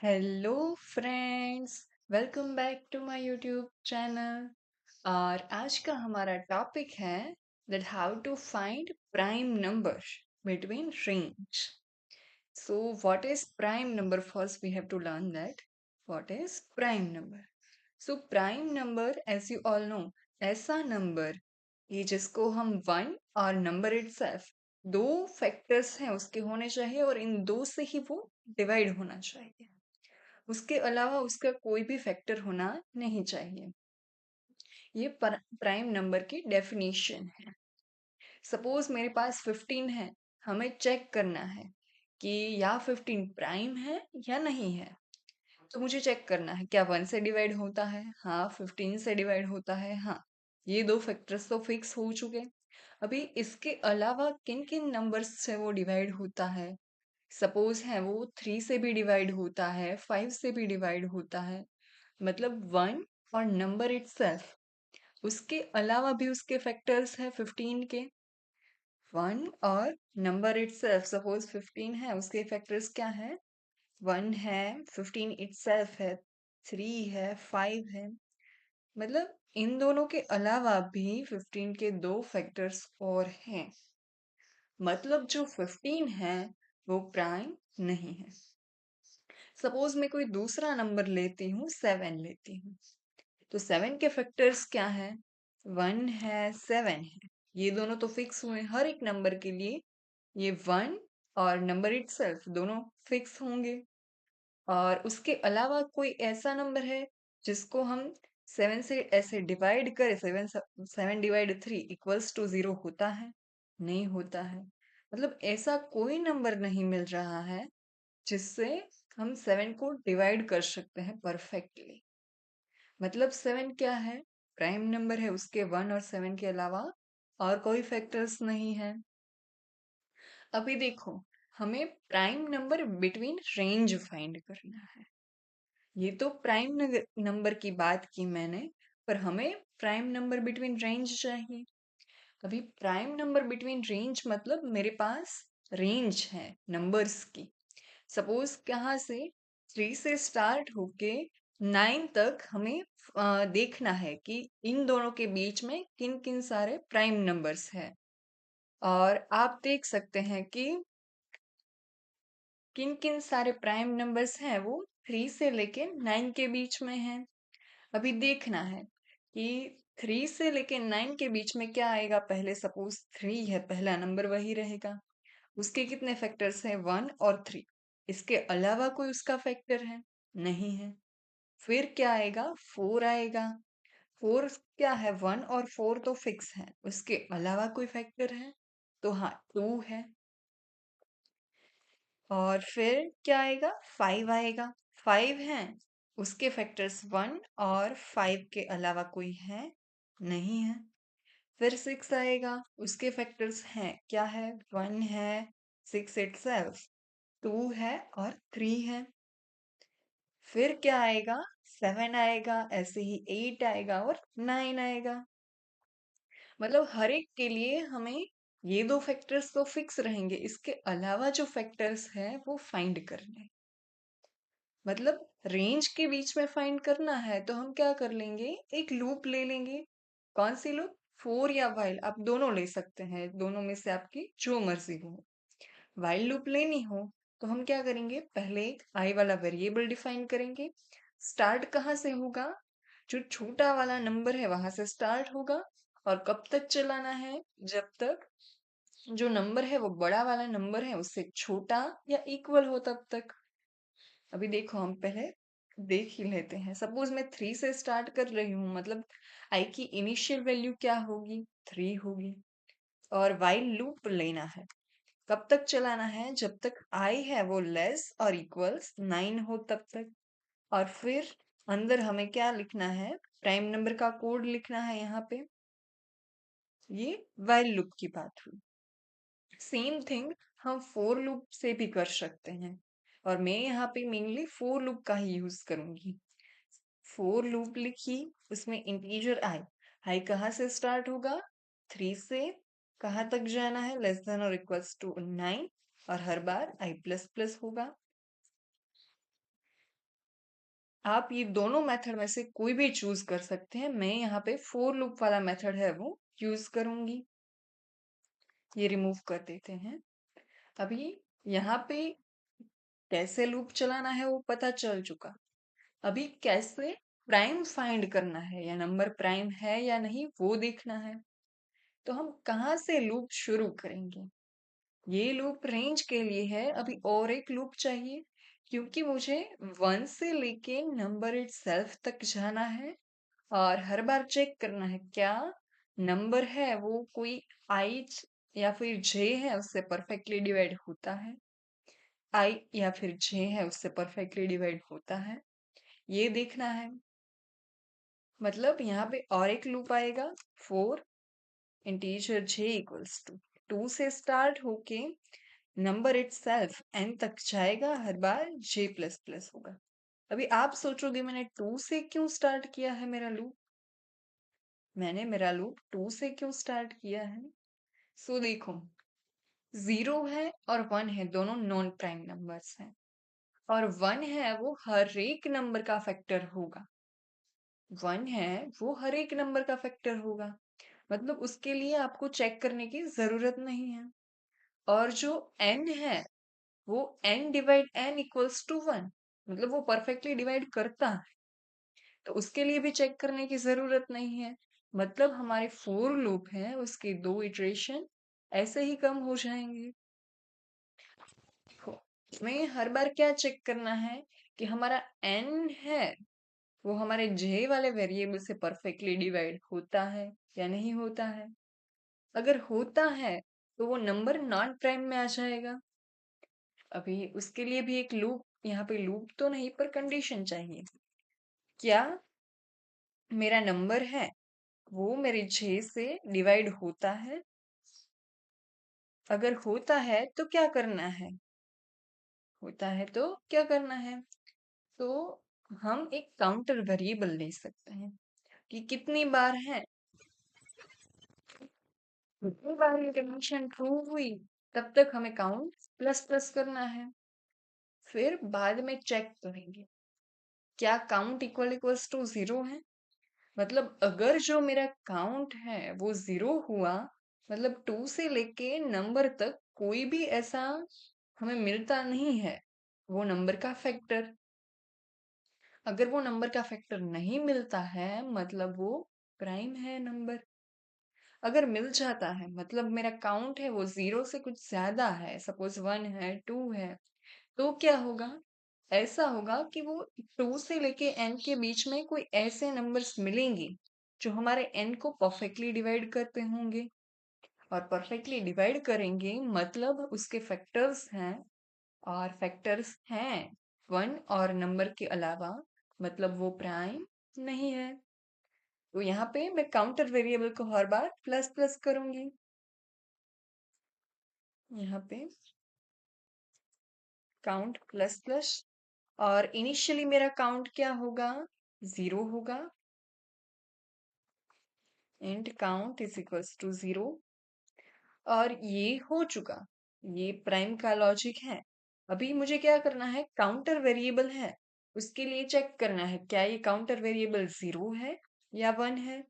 Hello friends, welcome back to my YouTube channel. और आज का हमारा टॉपिक है that how to find prime number between range. So what is prime number? First we have to learn that what is prime number. So prime number, as you all know, ऐसा number ये जिसको हम one और number itself, दो factors हैं उसके होने चाहिए और इन दो से ही वो डिवाइड होना चाहिए। उसके अलावा उसका कोई भी फैक्टर होना नहीं चाहिए। ये प्राइम नंबर की डेफिनेशन है। सपोज मेरे पास 15 है, हमें चेक करना है कि या 15 प्राइम है या नहीं है। तो मुझे चेक करना है क्या 1 से डिवाइड होता है, हाँ 15 से डिवाइड होता है, हाँ। ये दो फैक्टर्स तो फिक्स हो चुके। अभी इसके अलावा किन किन नंबर्स से वो डिवाइड होता है? सपोज है वो 3 से भी डिवाइड होता है, 5 से भी डिवाइड होता है। मतलब वन और नंबर इटसेल्फ, उसके अलावा भी उसके फैक्टर्स है 15 के। वन और नंबर इटसेल्फ, सपोज 15 है, उसके फैक्टर्स क्या है? वन है, 15 इटसेल्फ है, थ्री है, फाइव है। मतलब इन दोनों के अलावा भी 15 के दो फैक्टर्स और हैं। मतलब जो 15 है वो प्राइम नहीं है। सपोज मैं कोई दूसरा नंबर लेती हूँ, 7 लेती हूँ, तो 7 के फैक्टर्स क्या है? 1 है, 7 है। ये दोनों तो फिक्स हुए हर एक नंबर के लिए। ये 1 और नंबर इटसेल्फ दोनों फिक्स होंगे। और उसके अलावा कोई ऐसा नंबर है जिसको हम 7 से ऐसे डिवाइड करें, 7 7 डिवाइड 3 इक्वल्स टू 0 होता है? नहीं होता है। मतलब ऐसा कोई नंबर नहीं मिल रहा है जिससे हम 7 को डिवाइड कर सकते हैं परफेक्टली। मतलब 7 क्या है? प्राइम नंबर है, उसके 1 और 7 के अलावा और कोई फैक्टर्स नहीं है। अभी देखो, हमें prime number between range find करना है। ये तो प्राइम नंबर की बात की मैंने, पर हमें प्राइम नंबर बिटवीन रेंज चाहिए। अभी प्राइम नंबर बिटवीन रेंज मतलब मेरे पास रेंज है नंबर्स की। सपोज कहाँ से, 3 से स्टार्ट होके 9 तक हमें देखना है कि इन दोनों के बीच में किन किन सारे प्राइम नंबर्स हैं। और आप देख सकते हैं कि किन किन सारे प्राइम नंबर्स हैं, वो 3 से लेके 9 के बीच में हैं। अभी देखना है कि 3 से लेके 9 के बीच में क्या आएगा। पहले सपोज 3 है, पहला नंबर वही रहेगा। उसके कितने फैक्टर्स हैं? 1 और 3। इसके अलावा कोई उसका फैक्टर है? नहीं है। फिर क्या आएगा? 4 आएगा। 4 क्या है? 1 और 4 तो फिक्स है, उसके अलावा कोई फैक्टर है? तो हाँ, 2 है। और फिर क्या आएगा? 5 आएगा। 5 है, उसके फैक्टर्स 1 और 5 के अलावा कोई है? नहीं है। फिर 6 आएगा, उसके फैक्टर्स हैं क्या है? 1 है, 6 इटसेल्फ, 2 है और 3 है। फिर क्या आएगा? 7 आएगा, ऐसे ही 8 आएगा और 9 आएगा। मतलब हर एक के लिए हमें ये दो फैक्टर्स तो फिक्स रहेंगे, इसके अलावा जो फैक्टर्स है वो फाइंड करने हैं। मतलब रेंज के बीच में फाइंड करना है तो हम क्या कर लेंगे? एक लूप ले लेंगे। कौन सी लूप? फोर या वाइल, आप दोनों ले सकते हैं, दोनों में से आपकी जो मर्जी हो। वाइल लूप लेनी हो तो हम क्या करेंगे? पहले एक आई वाला वेरिएबल डिफाइन करेंगे। स्टार्ट कहाँ से होगा? जो छोटा वाला नंबर है वहां से स्टार्ट होगा। और कब तक चलाना है? जब तक जो नंबर है वो बड़ा वाला नंबर है उससे छोटा या इक्वल हो तब तक। अभी देखो, हम पहले देख ही लेते हैं। सपोज मैं 3 से स्टार्ट कर रही हूँ, मतलब आई की इनिशियल वैल्यू क्या होगी? 3 होगी। और वाइल लूप लेना है, कब तक चलाना है? जब तक आई है वो लेस और इक्वल्स 9 हो तब तक। और फिर अंदर हमें क्या लिखना है? प्राइम नंबर का कोड लिखना है यहाँ पे। ये वाइल लूप की बात हुई। सेम थिंग हम फोर लूप से भी कर सकते हैं, और मैं यहाँ पे मेनली फोर लूप का ही यूज करूंगी। फोर लूप लिखी, उसमें इंटीजर आई। आई कहाँ से स्टार्ट होगा? 3 से। कहाँ तक जाना है? लेस देन और इक्वल्स टू 9। और हर बार आई प्लस प्लस होगा। आप ये दोनों मेथड में से कोई भी चूज कर सकते हैं। मैं यहाँ पे फोर लूप वाला मेथड है वो यूज करूंगी। ये रिमूव कर देते हैं। अभी यहाँ पे कैसे लूप चलाना है वो पता चल चुका। अभी कैसे प्राइम फाइंड करना है या नंबर प्राइम है या नहीं वो देखना है। तो हम कहाँ से लूप शुरू करेंगे? ये लूप रेंज के लिए है। अभी और एक लूप चाहिए क्योंकि मुझे 1 से लेके नंबर इटसेल्फ तक जाना है और हर बार चेक करना है क्या नंबर है वो कोई आई या फिर जे है उससे परफेक्टली डिवाइड होता है। आई या फिर जे है उससे परफेक्टली डिवाइड होता है, ये देखना है। मतलब यहाँ पे और एक लूप आएगा। For integer j equals to 2 से स्टार्ट होके नंबर इटसेल्फ n तक जाएगा, हर बार j प्लस प्लस होगा। अभी आप सोचोगे मैंने 2 से क्यों स्टार्ट किया है मेरा लूप? मैंने मेरा लूप 2 से क्यों स्टार्ट किया है? सो देखो, 0 है और 1 है, दोनों नॉन प्राइम नंबर्स हैं। और 1 है वो हर एक नंबर का फैक्टर होगा। 1 है वो हर एक नंबर का फैक्टर होगा। मतलब उसके लिए आपको चेक करने की जरूरत नहीं है। और जो n है वो n divide n equals to 1, मतलब वो परफेक्टली डिवाइड करता है। तो उसके लिए भी चेक करने की जरूरत नहीं है। मतलब हमारे फोर लूप हैं उसके दो इटरेशन ऐसे ही कम हो जाएंगे। देखो, हमें हर बार क्या चेक करना है कि हमारा n है वो हमारे j वाले वेरिएबल से परफेक्टली डिवाइड होता है या नहीं होता है। अगर होता है तो वो नंबर नॉन प्राइम में आ जाएगा। अभी उसके लिए भी एक लूप, यहाँ पे लूप तो नहीं पर कंडीशन चाहिए। क्या मेरा नंबर है वो मेरे j से डिवाइड होता है? अगर होता है तो क्या करना है? होता है तो क्या करना है? तो हम एक काउंटर वेरिएबल ले सकते हैं कि कितनी बार है, जितनी बार ये कंडीशन ट्रू हुई तब तक हमें काउंट प्लस प्लस करना है। फिर बाद में चेक करेंगे क्या काउंट इक्वल इक्वल्स टू 0 है। मतलब अगर जो मेरा काउंट है वो 0 हुआ, मतलब 2 से लेके नंबर तक कोई भी ऐसा हमें मिलता नहीं है वो नंबर का फैक्टर। अगर वो नंबर का फैक्टर नहीं मिलता है मतलब वो प्राइम है नंबर। अगर मिल जाता है मतलब मेरा काउंट है वो 0 से कुछ ज्यादा है, सपोज 1 है 2 है, तो क्या होगा? ऐसा होगा कि वो 2 से लेके n के बीच में कोई ऐसे नंबर्स मिलेंगे जो हमारे n को परफेक्टली डिवाइड करते होंगे। और परफेक्टली डिवाइड करेंगे मतलब उसके फैक्टर्स हैं, और फैक्टर्स हैं 1 और नंबर के अलावा, मतलब वो प्राइम नहीं है। तो यहाँ पे मैं काउंटर वेरिएबल को हर बार प्लस प्लस करूंगी। यहाँ पे काउंट प्लस प्लस, और इनिशियली मेरा काउंट क्या होगा? 0 होगा। Int count is equals to 0। और ये हो चुका, ये प्राइम का लॉजिक है। अभी मुझे क्या करना है, काउंटर वेरिएबल है उसके लिए चेक करना है क्या ये काउंटर वेरिएबल 0 है या 1 है।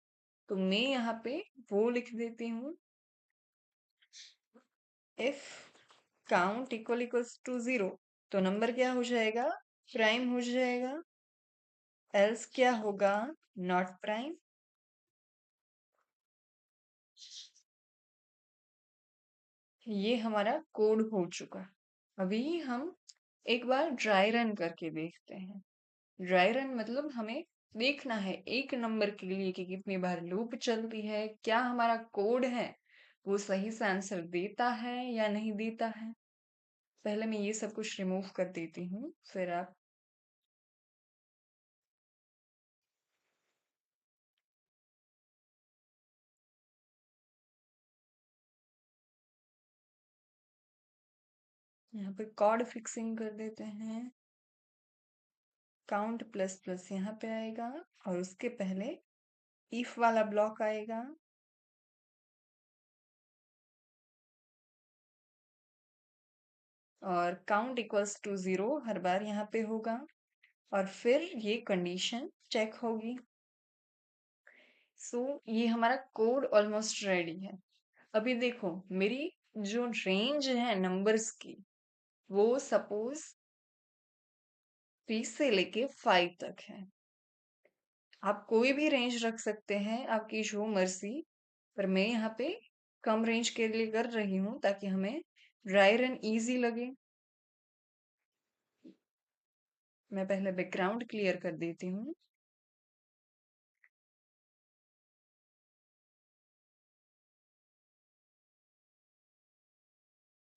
तो मैं यहाँ पे वो लिख देती हूँ, if count equal equals to 0 तो नंबर क्या हो जाएगा? प्राइम हो जाएगा। एल्स क्या होगा? Not prime. ये हमारा कोड हो चुका। अभी हम एक बार ड्राई रन करके देखते हैं। ड्राई रन मतलब हमें देखना है एक नंबर के लिए कि कितनी बार लूप चलती है, क्या हमारा कोड है वो सही से आंसर देता है या नहीं देता है। पहले मैं ये सब कुछ रिमूव कर देती हूँ, फिर आप यहाँ पे कॉर्ड फिक्सिंग कर देते हैं। काउंट प्लस प्लस यहाँ पे आएगा और उसके पहले इफ वाला ब्लॉक आएगा। और काउंट इक्वल्स टू 0 हर बार यहाँ पे होगा। और फिर ये कंडीशन चेक होगी। सो ये हमारा कोड ऑलमोस्ट रेडी है। अभी देखो मेरी जो रेंज है नंबर्स की, वो सपोज 3 से लेके 5 तक है। आप कोई भी रेंज रख सकते हैं, आपकी जो मर्जी। पर मैं यहाँ पे कम रेंज के लिए कर रही हूँ ताकि हमें ड्राई रन इजी लगे। मैं पहले बैकग्राउंड क्लियर कर देती हूँ।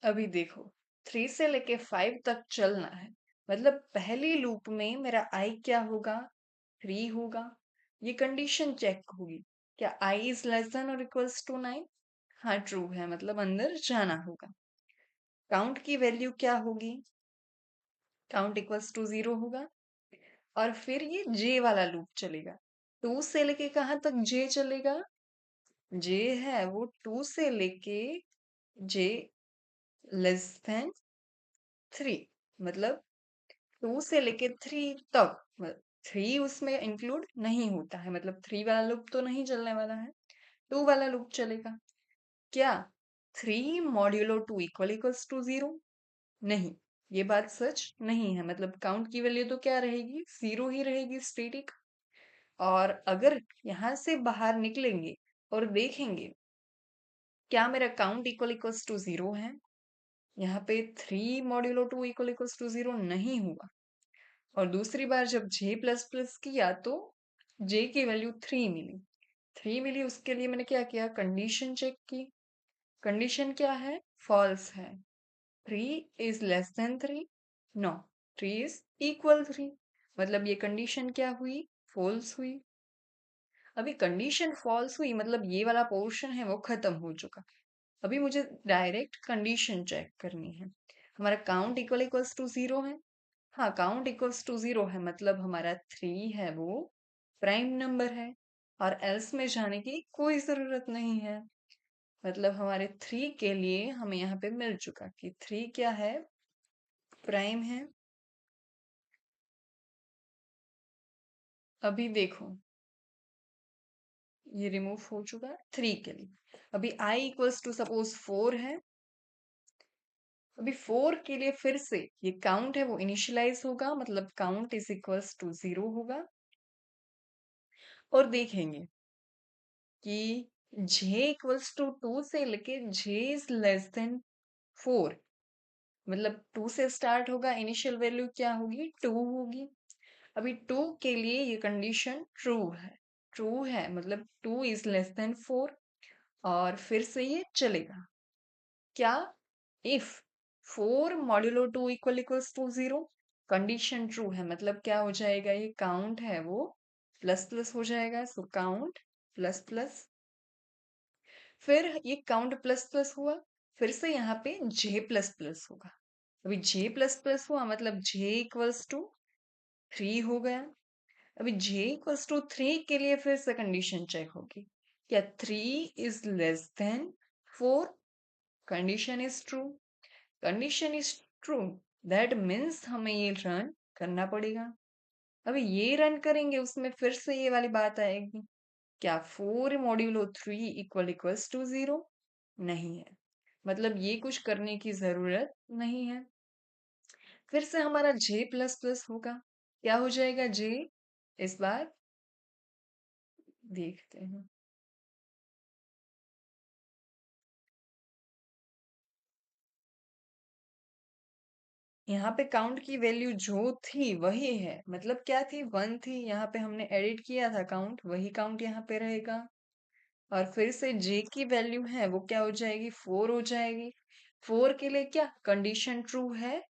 अभी देखो 3 से लेके 5 तक चलना है, मतलब पहली लूप में मेरा आई क्या होगा, 3 होगा। ये कंडीशन चेक होगी, क्या आई इज लेस देन और इक्वल्स टू 9। हाँ ट्रू है, मतलब अंदर जाना होगा। काउंट की वैल्यू क्या होगी, काउंट इक्वल्स टू 0 होगा। और फिर ये जे वाला लूप चलेगा। 2 से लेके कहाँ तक जे चलेगा, जे है वो 2 से लेके जे लेस देन 3, मतलब 2 से लेके 3 तक। 3 उसमें इंक्लूड नहीं होता है, मतलब 3 वाला लूप तो नहीं चलने वाला है, 2 वाला लूप चलेगा। क्या 3 मॉड्यूलो 2 इक्वल इक्वल्स टू 0? नहीं, ये बात सच नहीं है। मतलब काउंट की वैल्यू तो क्या रहेगी, 0 ही रहेगी, स्टेटिक। और अगर यहाँ से बाहर निकलेंगे और देखेंगे क्या मेरा काउंट इक्वल इक्वल्स टू 0 है, यहाँ पे 3 मॉड्यूलो 2 इक्वल इक्वल्स टू 0 नहीं हुआ। और दूसरी बार जब जे प्लस प्लस किया तो जे की वैल्यू 3 मिली। 3 मिली, उसके लिए मैंने क्या किया, कंडीशन चेक की। कंडीशन क्या है, फॉल्स है। 3 is less than 3, no 3 is equal 3, मतलब ये कंडीशन क्या हुई, फॉल्स हुई। अभी कंडीशन फॉल्स हुई मतलब ये वाला पोर्शन है वो खत्म हो चुका। अभी मुझे डायरेक्ट कंडीशन चेक करनी है। हमारा काउंट इक्वल इक्वल्स टू 0 है। हाँ, काउंट इक्वल्स टू 0 है, मतलब हमारा 3 है वो प्राइम नंबर है। और एल्स में जाने की कोई जरूरत नहीं है। मतलब हमारे 3 के लिए हमें यहाँ पे मिल चुका कि 3 क्या है, प्राइम है। अभी देखो ये रिमूव हो चुका है 3 के लिए। अभी आई इक्वल्स टू सपोज 4 है। अभी 4 के लिए फिर से ये काउंट है वो इनिशियलाइज होगा, मतलब काउंट इज इक्वल्स टू 0 होगा। और देखेंगे कि j इक्वल्स टू 2 से लेके j इज लेस देन 4, मतलब 2 से स्टार्ट होगा, इनिशियल वैल्यू क्या होगी, 2 होगी। अभी 2 के लिए ये कंडीशन ट्रू है। ट्रू है मतलब 2 इज लेस देन 4। और फिर से ये चलेगा, क्या, if 4 modulo 2 equal equals to 0, condition true है, मतलब क्या हो जाएगा, ये काउंट है वो प्लस प्लस हो जाएगा। So count plus plus. फिर ये काउंट प्लस प्लस हुआ, फिर से यहाँ पे जे प्लस प्लस होगा। अभी जे प्लस प्लस हुआ मतलब जे इक्वल्स टू 3 हो गया। अभी जे इक्वल्स टू 3 के लिए फिर से कंडीशन चेक होगी, क्या 3 is less then 4, condition is true. Condition is true, that means हमें ये रन करना पड़ेगा। अभी ये रन करेंगे उसमें फिर से ये वाली बात आएगी, क्या 4 मॉड्यूलो 3 इक्वल इक्वल्स टू 0? नहीं है, मतलब ये कुछ करने की जरूरत नहीं है। फिर से हमारा जे प्लस प्लस होगा, क्या हो जाएगा जे, इस बार देखते हैं। यहाँ पे काउंट की वैल्यू जो थी वही है, मतलब क्या थी, 1 थी। यहाँ पे हमने एडिट किया था काउंट, वही काउंट यहाँ पे रहेगा। और फिर से जे की वैल्यू है वो क्या हो जाएगी, 4 हो जाएगी। 4 के लिए क्या कंडीशन ट्रू है,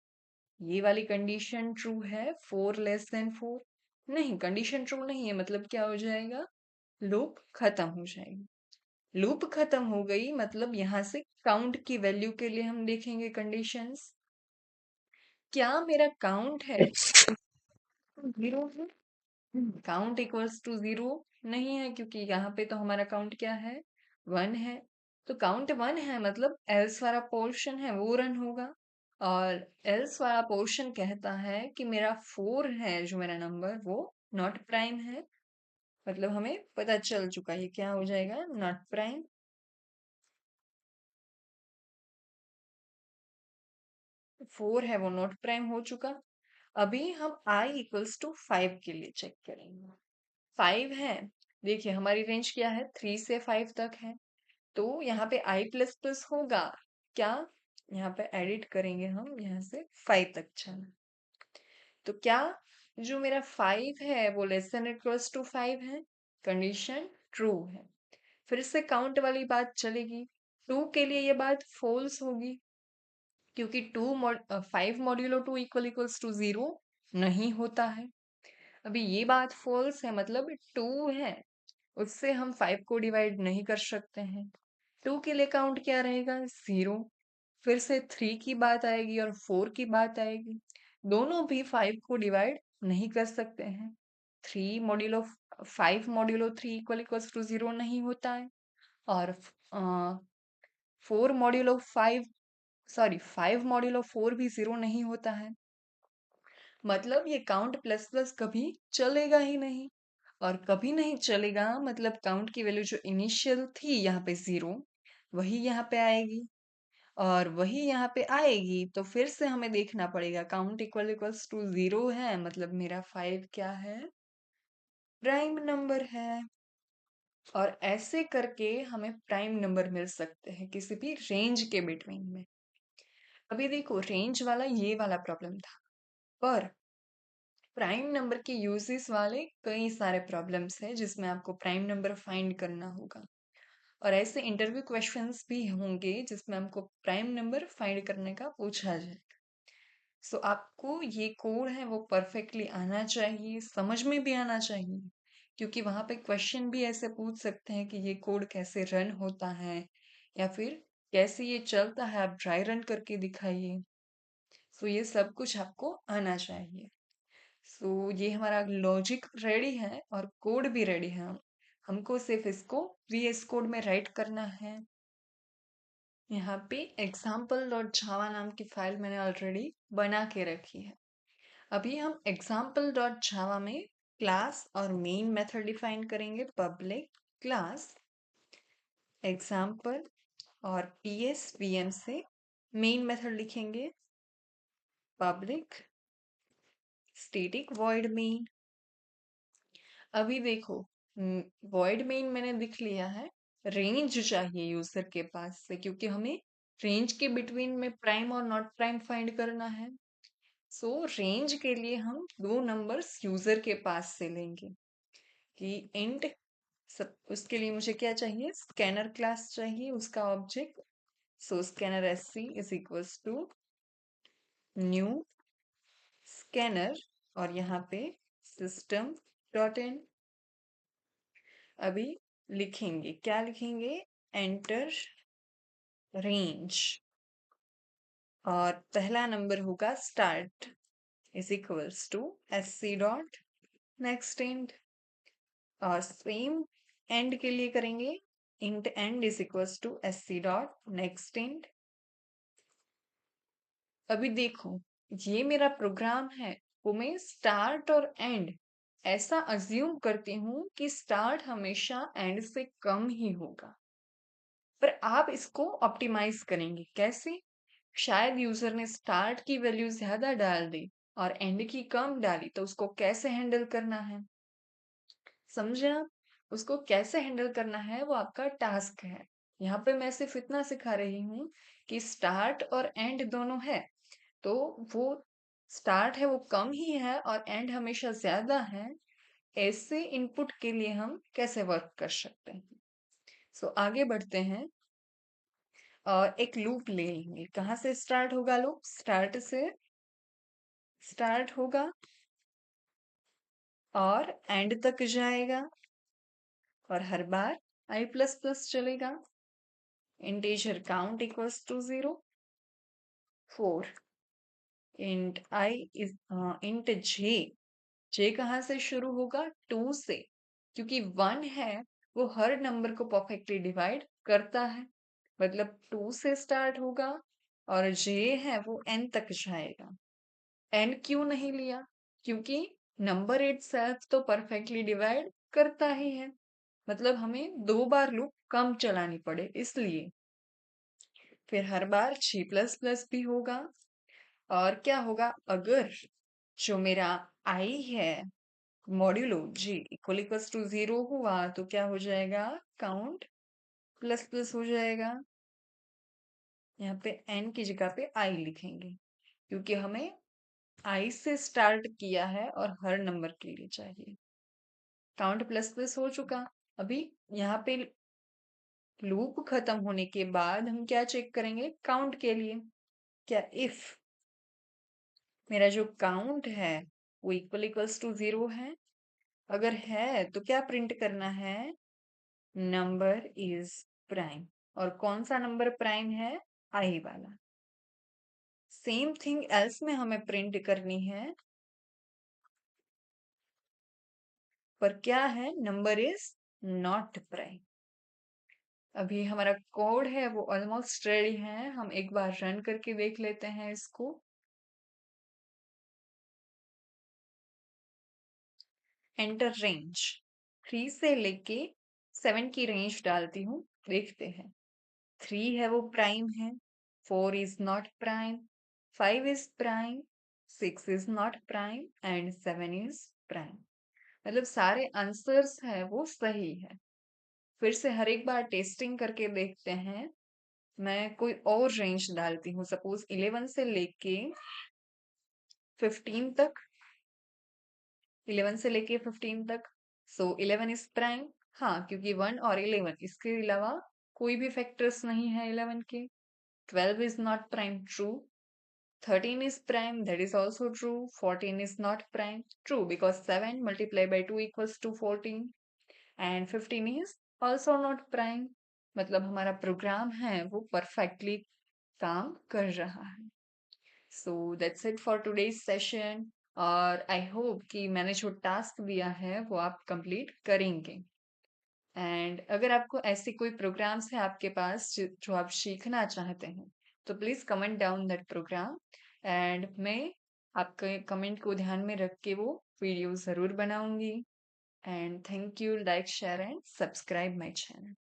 ये वाली कंडीशन ट्रू है, 4 लेस देन 4। नहीं, कंडीशन ट्रू नहीं है, मतलब क्या हो जाएगा, लूप खत्म हो जाएगी। लूप खत्म हो गई मतलब यहाँ से काउंट की वैल्यू के लिए हम देखेंगे कंडीशंस। क्या मेरा काउंट है 0 है, काउंट इक्वल्स टू 0 नहीं है, क्योंकि यहाँ पे तो हमारा काउंट क्या है, 1 है। तो काउंट 1 है मतलब एल्स वाला पोर्शन है वो रन होगा। और एल्स वाला पोर्शन कहता है कि मेरा 4 है जो मेरा नंबर वो नॉट प्राइम है। मतलब हमें पता चल चुका है, ये क्या हो जाएगा, नॉट प्राइम। 4 है वो नॉट प्राइम हो चुका। अभी हम i इक्वल्स टू 5 के लिए चेक करेंगे। 5 है, देखिए हमारी रेंज क्या है, 3 से 5 तक है। तो यहाँ पे i प्लस प्लस होगा क्या, यहाँ पे एडिट करेंगे हम, यहाँ से 5 तक चला। तो क्या जो मेरा 5 है वो लेस देन इक्वल्स टू 5 है, कंडीशन ट्रू है। फिर से काउंट वाली बात चलेगी, 2 के लिए ये बात फॉल्स होगी, क्योंकि 5 मॉड्यूलो 2 इक्वल्स टू 0 नहीं होता है। अभी ये बात फॉल्स है, मतलब 2 है, उससे हम 5 को डिवाइड नहीं कर सकते हैं। 2 के लिए काउंट क्या रहेगा, 0। फिर से 3 की बात आएगी और 4 की बात आएगी, दोनों भी 5 को डिवाइड नहीं कर सकते हैं। 3 मॉड्यूलो 5 मॉड्यूलो 3 इक्वल्स टू 0 नहीं होता है। और 4 मॉड्यूलो 5, सॉरी 5 मॉड्यूलो 4 भी 0 नहीं होता है। मतलब ये काउंट प्लस प्लस कभी चलेगा ही नहीं। और कभी नहीं चलेगा मतलब काउंट की वैल्यू जो इनिशियल थी यहाँ पे 0, वही यहाँ पे आएगी। और वही यहाँ पे आएगी तो फिर से हमें देखना पड़ेगा, काउंट इक्वल्स टू 0 है, मतलब मेरा 5 क्या है, प्राइम नंबर है। और ऐसे करके हमें प्राइम नंबर मिल सकते हैं किसी भी रेंज के बिटवीन में। अभी देखो रेंज वाला ये वाला प्रॉब्लम था, पर प्राइम नंबर के यूजेस वाले कई सारे प्रॉब्लम्स हैं जिसमें आपको प्राइम नंबर फाइंड करना होगा। और ऐसे इंटरव्यू क्वेश्चंस भी होंगे जिसमें हमको प्राइम नंबर फाइंड करने का पूछा जाए। सो आपको ये कोड है वो परफेक्टली आना चाहिए, समझ में भी आना चाहिए, क्योंकि वहां पे क्वेश्चन भी ऐसे पूछ सकते हैं कि ये कोड कैसे रन होता है, या फिर कैसे ये चलता है, आप ड्राई रन करके दिखाइए। सो ये सब कुछ आपको आना चाहिए। सो ये हमारा लॉजिक रेडी है और कोड भी रेडी है। हमको सिर्फ इसको VS कोड में राइट करना है। यहाँ पे example.java नाम की फाइल मैंने ऑलरेडी बना के रखी है। अभी हम example.java में क्लास और मेन मेथड डिफाइन करेंगे। पब्लिक क्लास एग्जाम्पल और PSVM से मेन मेथड लिखेंगे, पब्लिक स्टैटिक वॉइड मेन। अभी देखो वॉइड मेन मैंने लिख लिया है, रेंज चाहिए यूजर के पास से, क्योंकि हमें रेंज के बिटवीन में प्राइम और नॉट प्राइम फाइंड करना है। सो रेंज के लिए हम दो नंबर्स यूजर के पास से लेंगे कि इंट सब, उसके लिए मुझे क्या चाहिए, स्कैनर क्लास चाहिए, उसका object. So scanner SC is equals to new scanner, और यहाँ पे सिस्टम डॉट इन। अभी लिखेंगे, क्या लिखेंगे, एंटर रेंज, और पहला नंबर होगा start is equals to SC dot next int. और सेम एंड के लिए करेंगे, int end is equals to SC dot next int. अभी देखो ये मेरा प्रोग्राम है, वो मैं स्टार्ट और एंड ऐसा अज्यूम करती हूँ कि स्टार्ट हमेशा एंड से कम ही होगा। पर आप इसको ऑप्टिमाइज करेंगे कैसे, शायद यूजर ने स्टार्ट की वैल्यू ज्यादा डाल दी और एंड की कम डाली, तो उसको कैसे हैंडल करना है, समझे आप। उसको कैसे हैंडल करना है वो आपका टास्क है। यहाँ पे मैं सिर्फ इतना सिखा रही हूँ कि स्टार्ट और एंड दोनों है, तो वो स्टार्ट है वो कम ही है और एंड हमेशा ज्यादा है। ऐसे इनपुट के लिए हम कैसे वर्क कर सकते हैं। सो आगे बढ़ते हैं और एक लूप ले लेंगे। कहाँ से स्टार्ट होगा लूप, स्टार्ट से स्टार्ट होगा और एंड तक जाएगा, और हर बार i प्लस प्लस चलेगा। Integer count equals to 0, 4 int i is int j कहाँ से शुरू होगा, 2 से, क्योंकि 1 है वो हर नंबर को परफेक्टली डिवाइड करता है, मतलब 2 से स्टार्ट होगा और जे है वो एन तक जाएगा। एन क्यों नहीं लिया? क्योंकि नंबर इटसेल्फ तो परफेक्टली डिवाइड करता ही है, मतलब हमें 2 बार लूप कम चलानी पड़े इसलिए। फिर हर बार जी प्लस प्लस भी होगा। और क्या होगा, अगर जो मेरा आई है modulo g equal equals to 0 हुआ तो क्या हो जाएगा, काउंट प्लस प्लस हो जाएगा। यहाँ पे एन की जगह पे आई लिखेंगे क्योंकि हमें आई से स्टार्ट किया है और हर नंबर के लिए चाहिए। काउंट प्लस प्लस हो चुका। अभी यहाँ पे लूप खत्म होने के बाद हम क्या चेक करेंगे, काउंट के लिए। क्या इफ मेरा जो काउंट है वो इक्वल इक्वल्स टू 0 है, अगर है तो क्या प्रिंट करना है, नंबर इज प्राइम। और कौन सा नंबर प्राइम है, आई वाला। सेम थिंग एल्स में हमें प्रिंट करनी है, पर क्या है, नंबर इज नॉट प्राइम। अभी हमारा कोड है वो ऑलमोस्ट रेडी है, हम एक बार रन करके देख लेते हैं इसको। एंटर रेंज, 3 से लेके 7 की रेंज डालती हूँ, देखते हैं। 3 है वो प्राइम है, 4 is not prime, 5 is prime, 6 is not prime and 7 is prime. मतलब सारे आंसर्स हैं वो सही है। फिर से हर एक बार टेस्टिंग करके देखते हैं। मैं कोई और रेंज डालती हूँ, सपोज 11 से लेके 15 तक, 11 से लेके 15 तक। सो 11 इज प्राइम, हाँ क्योंकि 1 और 11 इसके अलावा कोई भी फैक्टर्स नहीं है 11 के। 12 is not prime, true. 13 is prime, that is also true. 14 is not prime, true, because 7 multiplied by 2 equals to 14. And 15 is also not prime. मतलब हमारा प्रोग्राम है वो परफेक्टली काम कर रहा है। So that's it for today's session. और I hope कि मैंने जो टास्क दिया है वो आप कंप्लीट करेंगे। एंड अगर आपको ऐसे कोई प्रोग्राम्स है आपके पास जो आप सीखना चाहते हैं तो please comment down that program, and मैं आपके कमेंट को ध्यान में रख के वो वीडियो जरूर बनाऊंगी। And thank you, like share and subscribe my channel.